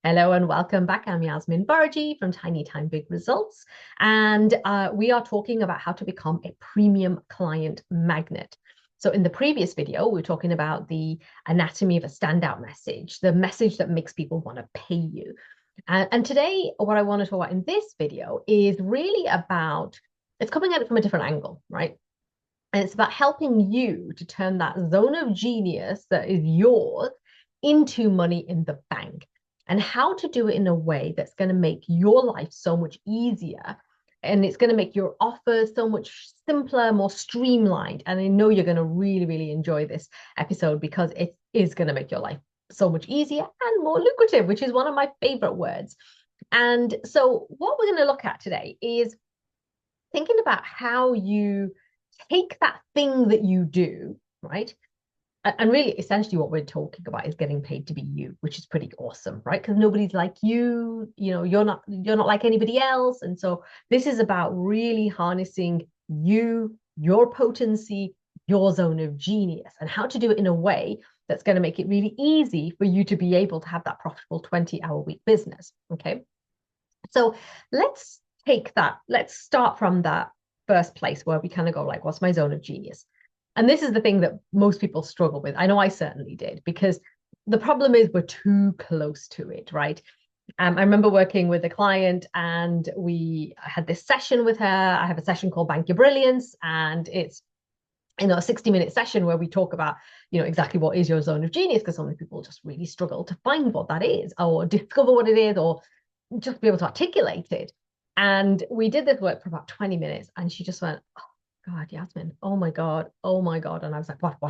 Hello and welcome back. I'm Yasmin Vorajee from Tiny Time Big Results, and we are talking about how to become a premium client magnet. So in the previous video, we were talking about the anatomy of a standout message, the message that makes people want to pay you. And today, what I want to talk about in this video is really about, it's coming at it from a different angle, right? And it's about helping you to turn that zone of genius that is yours into money in the bank, and how to do it in a way that's going to make your life so much easier. And it's going to make your offers so much simpler, more streamlined. And I know you're going to really, really enjoy this episode because it is going to make your life so much easier and more lucrative, which is one of my favorite words. And so, what we're going to look at today is thinking about how you take that thing that you do, right? And really, essentially, what we're talking about is getting paid to be you, which is pretty awesome, right? Because nobody's like you, you're not like anybody else. And so this is about really harnessing you, your potency, your zone of genius, and how to do it in a way that's going to make it really easy for you to be able to have that profitable 20-hour week business. Okay. So let's take that. Let's start from that first place where we kind of go like, what's my zone of genius? And this is the thing that most people struggle with. I know I certainly did, because the problem is we're too close to it, right? I remember working with a client and we had this session with her. I have a session called Bank Your Brilliance, and it's a 60-minute session where we talk about exactly what is your zone of genius, because so many people just really struggle to find what that is or discover what it is or just be able to articulate it. And we did this work for about 20 minutes, and she just went, oh God, Yasmin, oh my God, oh my God. And I was like, what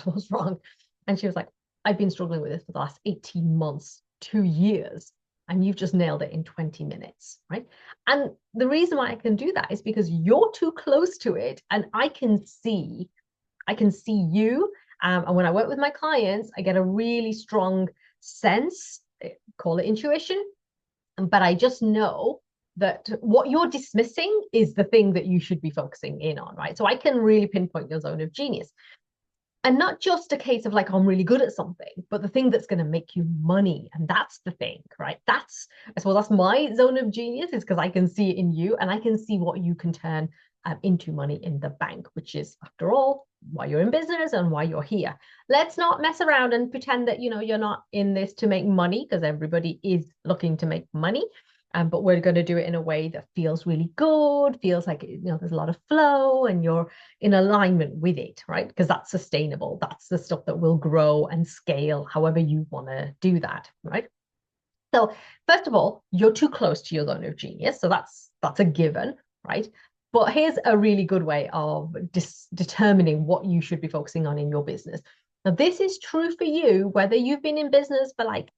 was wrong? And she was like, I've been struggling with this for the last 18 months, 2 years, and you've just nailed it in 20 minutes, right? And the reason why I can do that is because you're too close to it, and I can see you. And when I work with my clients, I get a really strong sense, call it intuition, but I just know that what you're dismissing is the thing that you should be focusing in on, right? So I can really pinpoint your zone of genius. And not just a case of like, oh, I'm really good at something, but the thing that's going to make you money. And that's the thing, right? I suppose that's my zone of genius, is because I can see it in you, and I can see what you can turn into money in the bank, which is, after all, why you're in business and why you're here. Let's not mess around and pretend that, you're not in this to make money, because everybody is looking to make money. But we're going to do it in a way that feels really good, feels like, there's a lot of flow and you're in alignment with it, right? Because that's sustainable. That's the stuff that will grow and scale however you want to do that, right? So first of all, you're too close to your zone of genius. So that's a given, right? But here's a really good way of determining what you should be focusing on in your business. Now, this is true for you, whether you've been in business for like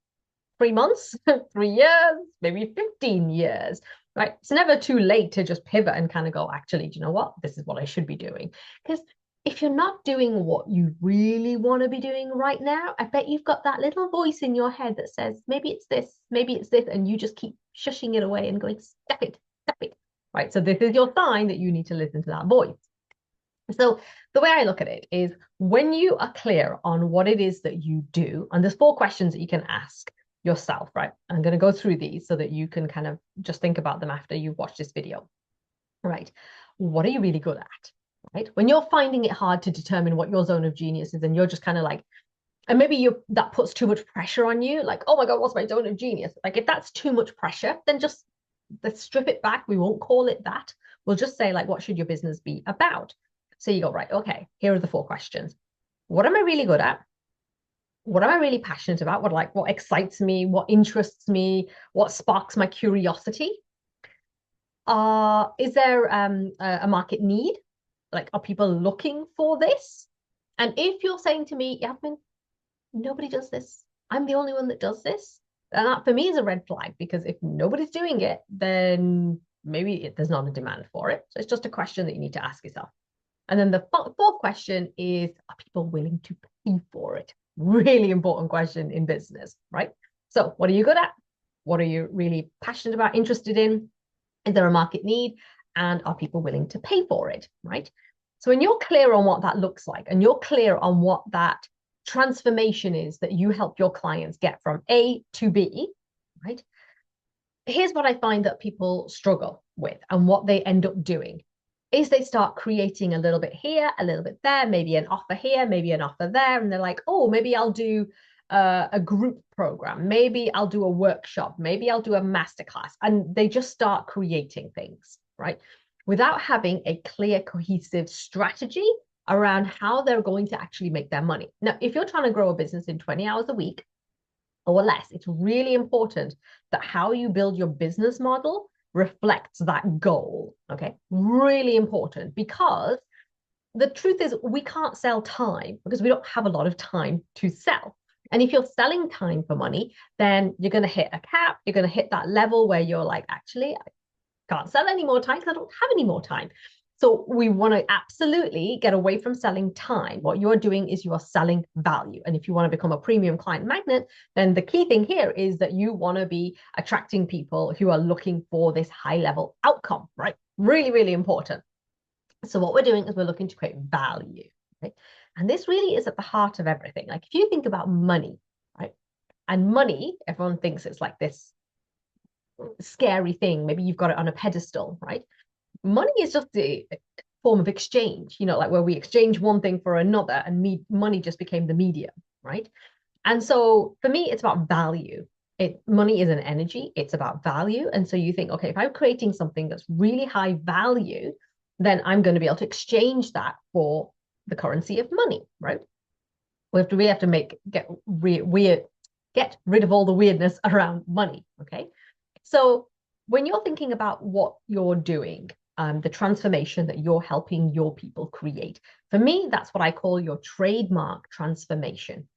3 months, 3 years, maybe 15 years, right? It's never too late to just pivot and kind of go, actually, do you know what? This is what I should be doing. Because if you're not doing what you really want to be doing right now, I bet you've got that little voice in your head that says, maybe it's this, and you just keep shushing it away and going, stop it, right? So this is your sign that you need to listen to that voice. So the way I look at it is, when you are clear on what it is that you do, and there's 4 questions that you can ask yourself, right? I'm going to go through these so that you can kind of just think about them after you've watched this video, right? What are you really good at, right? When you're finding it hard to determine what your zone of genius is, and you're just kind of like, and maybe that puts too much pressure on you, like, oh my God, what's my zone of genius? Like, if that's too much pressure, then just let's strip it back. We won't call it that. We'll just say, like, what should your business be about? So you go, right, okay, here are the 4 questions. What am I really good at? What am I really passionate about? What excites me? What interests me? What sparks my curiosity? Is there a market need? Like, are people looking for this? And if you're saying to me, Yasmin, nobody does this, I'm the only one that does this, and that for me is a red flag, because if nobody's doing it, then maybe there's not a demand for it. So it's just a question that you need to ask yourself. And then the 4th question is, are people willing to pay for it? Really important question in business, right? So what are you good at? What are you really passionate about, interested in? Is there a market need? And are people willing to pay for it, right? So when you're clear on what that looks like, and you're clear on what that transformation is that you help your clients get from A to B, right? Here's what I find that people struggle with, and what they end up doing is they start creating a little bit here, a little bit there, maybe an offer here, maybe an offer there. And they're like, oh, maybe I'll do a group program. Maybe I'll do a workshop. Maybe I'll do a masterclass. And they just start creating things, right? Without having a clear, cohesive strategy around how they're going to actually make their money. Now, if you're trying to grow a business in 20 hours a week or less, it's really important that how you build your business model reflects that goal. Okay, really important, because the truth is we can't sell time because we don't have a lot of time to sell. And if you're selling time for money, then you're going to hit a cap. You're going to hit that level where you're like, actually, I can't sell any more time because I don't have any more time. So we want to absolutely get away from selling time. What you're doing is you are selling value. And if you want to become a premium client magnet, then the key thing here is that you want to be attracting people who are looking for this high level outcome, right? Really, really important. So what we're doing is we're looking to create value, right? And this really is at the heart of everything. Like if you think about money, right? And money, everyone thinks it's like this scary thing. Maybe you've got it on a pedestal, right? Money is just a form of exchange, like where we exchange one thing for another, and money just became the medium, right? And so for me, it's about value. Money is an energy, it's about value. And so you think, okay, if I'm creating something that's really high value, then I'm going to be able to exchange that for the currency of money, right? We have to get rid of all the weirdness around money, okay? So when you're thinking about what you're doing, the transformation that you're helping your people create, for me, that's what I call your trademark transformation.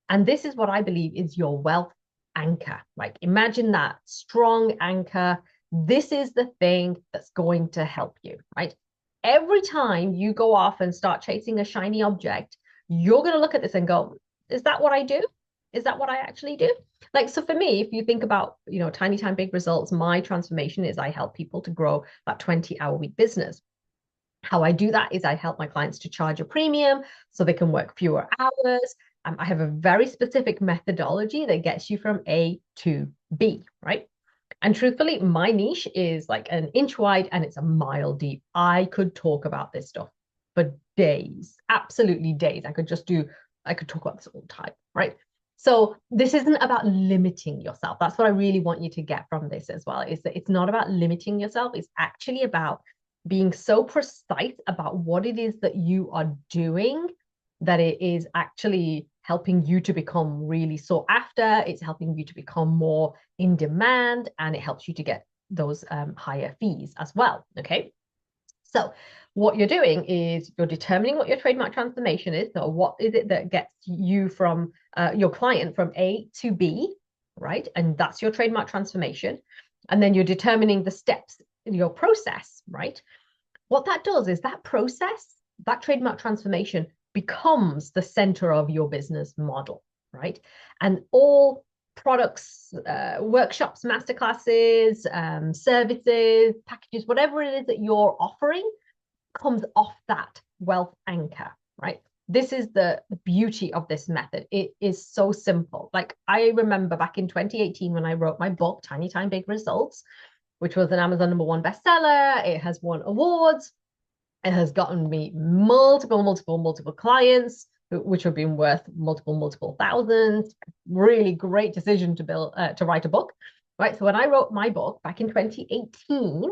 And this is what I believe is your wealth anchor. Like imagine that strong anchor. This is the thing that's going to help you, right? Every time you go off and start chasing a shiny object, you're going to look at this and go, is that what I do? Is that what I actually do? Like, so for me, if you think about, tiny time, big results, my transformation is I help people to grow that 20-hour week business. How I do that is I help my clients to charge a premium so they can work fewer hours. I have a very specific methodology that gets you from A to B, right? And truthfully, my niche is like an inch wide and it's a mile deep. I could talk about this stuff for days, absolutely days. I could talk about this all the time, right? So this isn't about limiting yourself. That's what I really want you to get from this as well, is that it's not about limiting yourself. It's actually about being so precise about what it is that you are doing that it is actually helping you to become really sought after. It's helping you to become more in demand, and it helps you to get those higher fees as well. Okay. So what you're doing is you're determining what your trademark transformation is. So what is it that gets you from your client from A to B, right? And that's your trademark transformation. And then you're determining the steps in your process, right? What that does is that process, that trademark transformation becomes the center of your business model, right? And all products, workshops, masterclasses, services, packages, whatever it is that you're offering comes off that wealth anchor, right? This is the beauty of this method. It is so simple. Like I remember back in 2018 when I wrote my book, Tiny Time, Big Results, which was an Amazon #1 bestseller. It has won awards. It has gotten me multiple clients, which have been worth multiple thousands. Really great decision to write a book, right? So when I wrote my book back in 2018,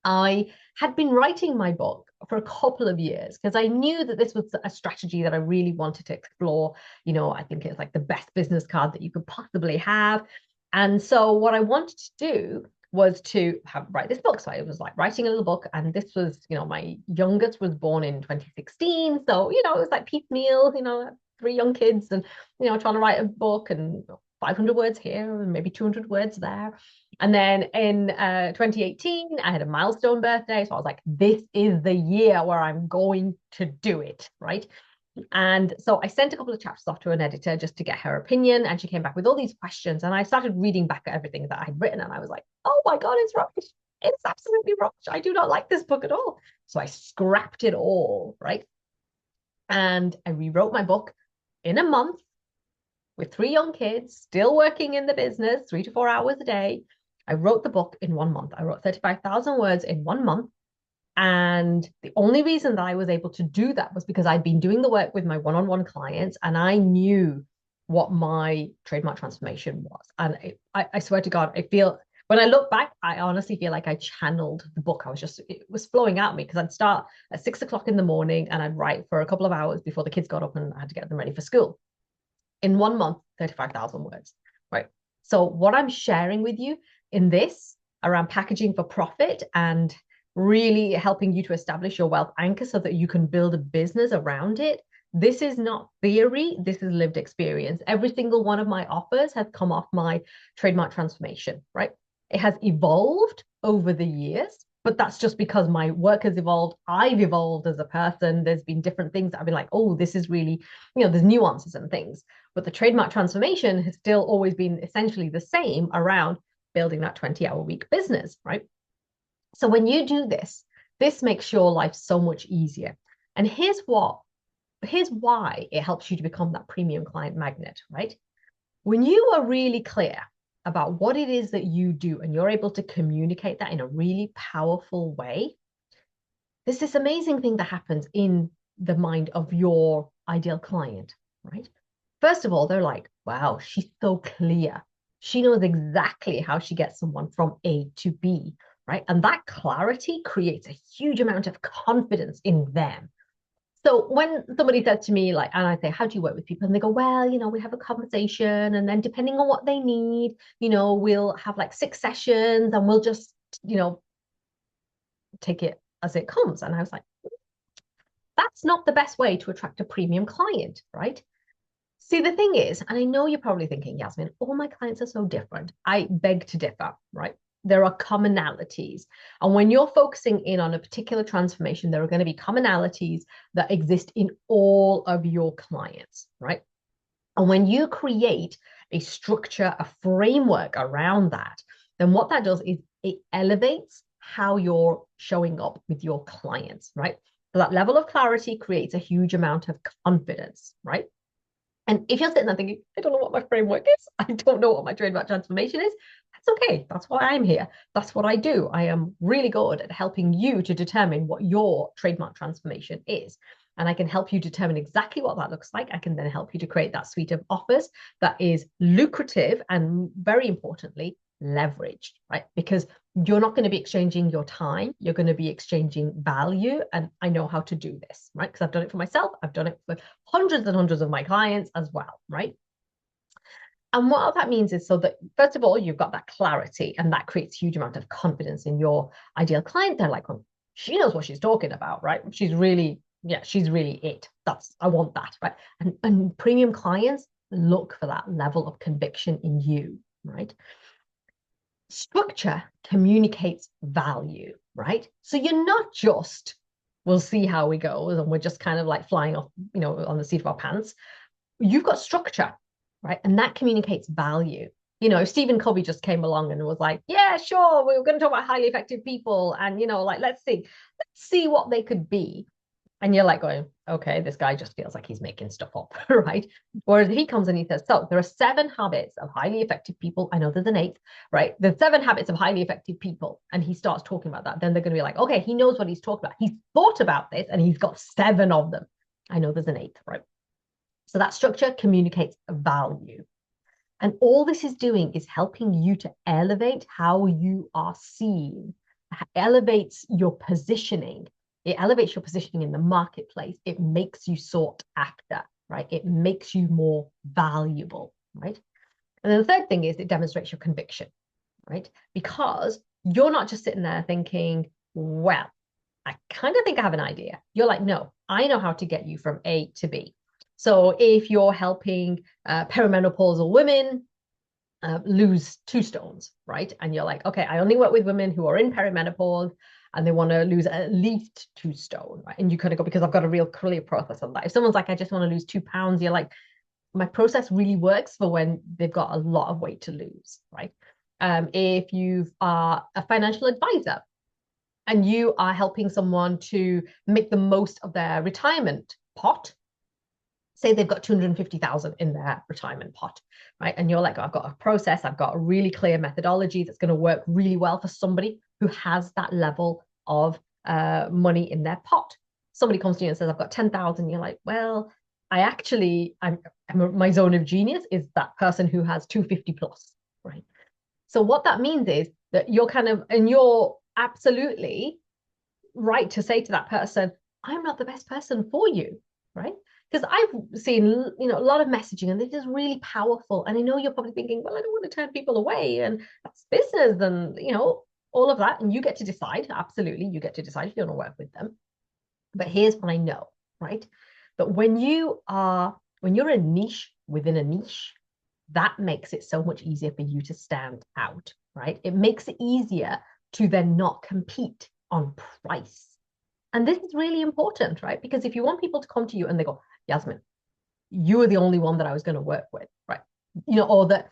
I had been writing my book for a couple of years because I knew that this was a strategy that I really wanted to explore. I think it's like the best business card that you could possibly have. And so what I wanted to do was to write this book. So I was like writing a little book, and this was, my youngest was born in 2016. So, it was like piecemeal, 3 young kids and, trying to write a book and 500 words here and maybe 200 words there. And then in 2018, I had a milestone birthday. So I was like, this is the year where I'm going to do it, right? And so I sent a couple of chapters off to an editor just to get her opinion. And she came back with all these questions. And I started reading back at everything that I had written. And I was like, oh my God, it's rubbish. It's absolutely rubbish. I do not like this book at all. So I scrapped it all, right? And I rewrote my book in a month. with 3 young kids, still working in the business 3 to 4 hours a day. I wrote the book in 1 month. I wrote 35,000 words in 1 month. And the only reason that I was able to do that was because I'd been doing the work with my one-on-one clients and I knew what my trademark transformation was. And I swear to God, I feel when I look back, I honestly feel like I channeled the book. It was flowing out of me because I'd start at 6 o'clock in the morning and I'd write for a couple of hours before the kids got up and I had to get them ready for school. In 1 month, 35,000 words, right? So what I'm sharing with you in this around packaging for profit and really helping you to establish your wealth anchor so that you can build a business around it. This is not theory. This is lived experience. Every single one of my offers has come off my trademark transformation, right? It has evolved over the years, but that's just because my work has evolved. I've evolved as a person. There's been different things that I've been like, oh, this is really, there's nuances and things. But the trademark transformation has still always been essentially the same around building that 20-hour week business, right? So when you do this, this makes your life so much easier. And here's why it helps you to become that premium client magnet, right? When you are really clear about what it is that you do and you're able to communicate that in a really powerful way, there's this amazing thing that happens in the mind of your ideal client, right? First of all, they're like, wow, she's so clear. She knows exactly how she gets someone from A to B, right? And that clarity creates a huge amount of confidence in them. So when somebody says to me, like, and I say, how do you work with people? And they go, well, we have a conversation, and then depending on what they need, we'll have like 6 sessions and we'll just, take it as it comes. And I was like, that's not the best way to attract a premium client, right? See, the thing is, and I know you're probably thinking, Yasmin, all my clients are so different. I beg to differ, right? There are commonalities. And when you're focusing in on a particular transformation, there are going to be commonalities that exist in all of your clients, right? And when you create a structure, a framework around that, then what that does is it elevates how you're showing up with your clients, right? So that level of clarity creates a huge amount of confidence, right? And if you're sitting there thinking, I don't know what my framework is, I don't know what my trademark transformation is, that's okay. That's why I'm here. That's what I do. I am really good at helping you to determine what your trademark transformation is. And I can help you determine exactly what that looks like. I can then help you to create that suite of offers that is lucrative and, very importantly, leveraged, right? Because you're not going to be exchanging your time. You're going to be exchanging value. And I know how to do this, right? Because I've done it for myself. I've done it for hundreds and hundreds of my clients as well, right? And what that means is so that, first of all, you've got that clarity and that creates a huge amount of confidence in your ideal client. They're like, well, she knows what she's talking about, right? She's really it. I want that, right? And premium clients look for that level of conviction in you, right? Structure communicates value, right? So you're not just, we'll see how we go, and we're just kind of like flying off, on the seat of our pants. You've got structure, right? And that communicates value. If Stephen Covey just came along and was like, yeah, sure, we're going to talk about highly effective people, and let's see what they could be. And you're like going, okay, this guy just feels like he's making stuff up, right? Whereas he comes and he says, so there are 7 habits of highly effective people. I know there's an 8th, right? There's 7 habits of highly effective people. And he starts talking about that. Then they're going to be like, okay, he knows what he's talking about. He's thought about this and he's got 7 of them. I know there's an 8th, right? So that structure communicates value. And all this is doing is helping you to elevate how you are seen, elevates your positioning. It elevates your positioning in the marketplace. It makes you sought after, right? It makes you more valuable, right? And then the third thing is it demonstrates your conviction, right? Because you're not just sitting there thinking, well, I kind of think I have an idea. You're like, no, I know how to get you from A to B. So if you're helping perimenopausal women lose 2 stones, right? And you're like, okay, I only work with women who are in perimenopause and they want to lose at least 2 stone, right? And you kind of go, because I've got a real clear process on that. If someone's like, I just want to lose 2 pounds, you're like, my process really works for when they've got a lot of weight to lose, right? If you are a financial advisor and you are helping someone to make the most of their retirement pot, say they've got 250,000 in their retirement pot, right? And you're like, oh, I've got a process, I've got a really clear methodology that's going to work really well for somebody who has that level of money in their pot. Somebody comes to you and says, I've got 10,000. You're like, well, my zone of genius is that person who has 250 plus, right? So what that means is that you're absolutely right to say to that person, I'm not the best person for you, right? Because I've seen, a lot of messaging and it is really powerful. And I know you're probably thinking, well, I don't want to turn people away and that's business and, all of that. And you get to decide. Absolutely. You get to decide if you want to work with them. But here's what I know, right? That when you're a niche within a niche, that makes it so much easier for you to stand out, right? It makes it easier to then not compete on price. And this is really important, right? Because if you want people to come to you and they go, Yasmin, you are the only one that I was going to work with, right? Or that,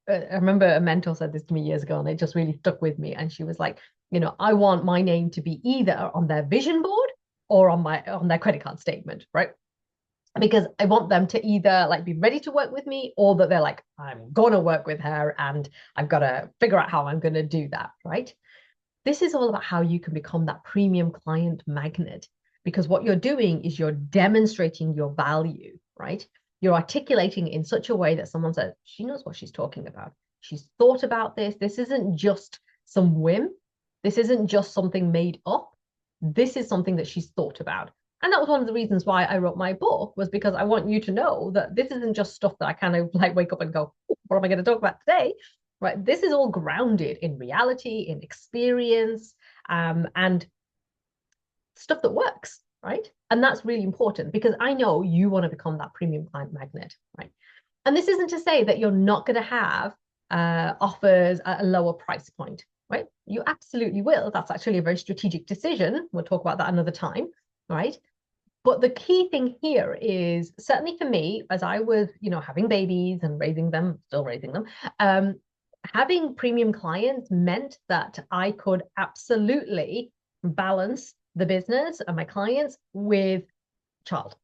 I remember a mentor said this to me years ago and it just really stuck with me. And she was like, I want my name to be either on their vision board or on their credit card statement, right? Because I want them to either like be ready to work with me or that they're like, I'm gonna work with her and I've got to figure out how I'm going to do that, right? This is all about how you can become that premium client magnet, because what you're doing is you're demonstrating your value, right? You're articulating in such a way that someone says, she knows what she's talking about. She's thought about this. This isn't just some whim. This isn't just something made up. This is something that she's thought about. And that was one of the reasons why I wrote my book, was because I want you to know that this isn't just stuff that I kind of like wake up and go, what am I going to talk about today? Right? This is all grounded in reality, in experience, and stuff that works, right? And that's really important because I know you want to become that premium client magnet, right? And this isn't to say that you're not going to have offers at a lower price point, right? You absolutely will. That's actually a very strategic decision. We'll talk about that another time, right? But the key thing here is, certainly for me, as I was, having babies and raising them, still raising them, having premium clients meant that I could absolutely balance the business and my clients with child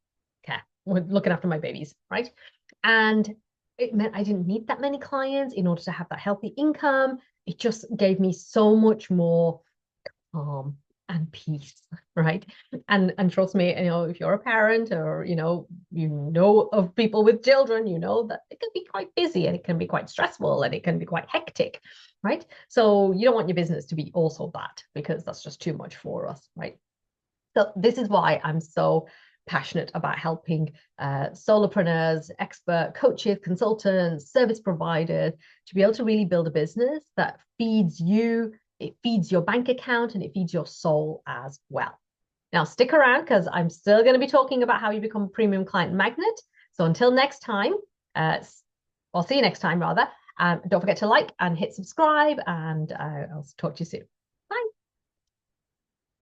care, with looking after my babies, right? And it meant I didn't need that many clients in order to have that healthy income. It just gave me so much more calm and peace, right? And trust me, if you're a parent or of people with children, that it can be quite busy and it can be quite stressful and it can be quite hectic, right? So you don't want your business to be also that, because that's just too much for us, right? So this is why I'm so passionate about helping solopreneurs, expert coaches, consultants, service providers to be able to really build a business that feeds you, it feeds your bank account, and it feeds your soul as well. Now, stick around because I'm still going to be talking about how you become a premium client magnet. So until next time, I'll see you next time rather. Don't forget to like and hit subscribe, and I'll talk to you soon.